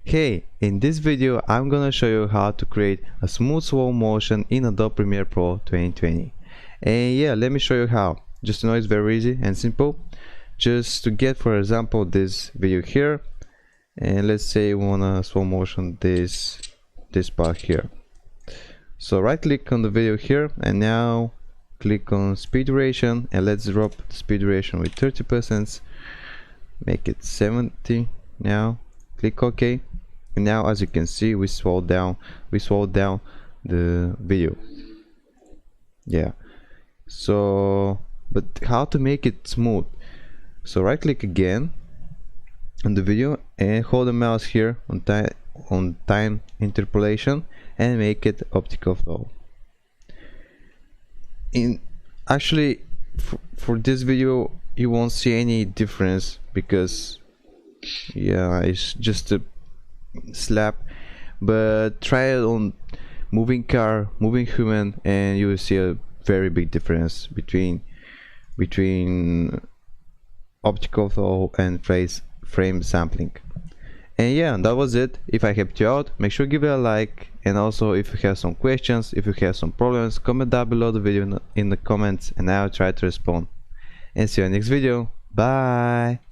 Hey, in this video I'm gonna show you how to create a smooth slow motion in Adobe Premiere Pro 2020. And yeah, let me show you how. Just to know, it's very easy and simple. Just to get, for example, this video here, and let's say we wanna slow motion this part here. So right click on the video here and now click on speed duration, and let's drop the speed duration with 30%, make it 70. Now click OK, and now as you can see we slowed down the video. Yeah, so but how to make it smooth? So right click again on the video and hold the mouse here on time interpolation and make it optical flow. Actually for this video you won't see any difference because yeah, it's just a slap, but try it on moving car, moving human, and you will see a very big difference between optical flow and frame sampling. And yeah, that was it. If I helped you out, make sure to give it a like, and also if you have some questions, if you have some problems, comment down below the video in the comments and I'll try to respond. And see you in the next video. Bye.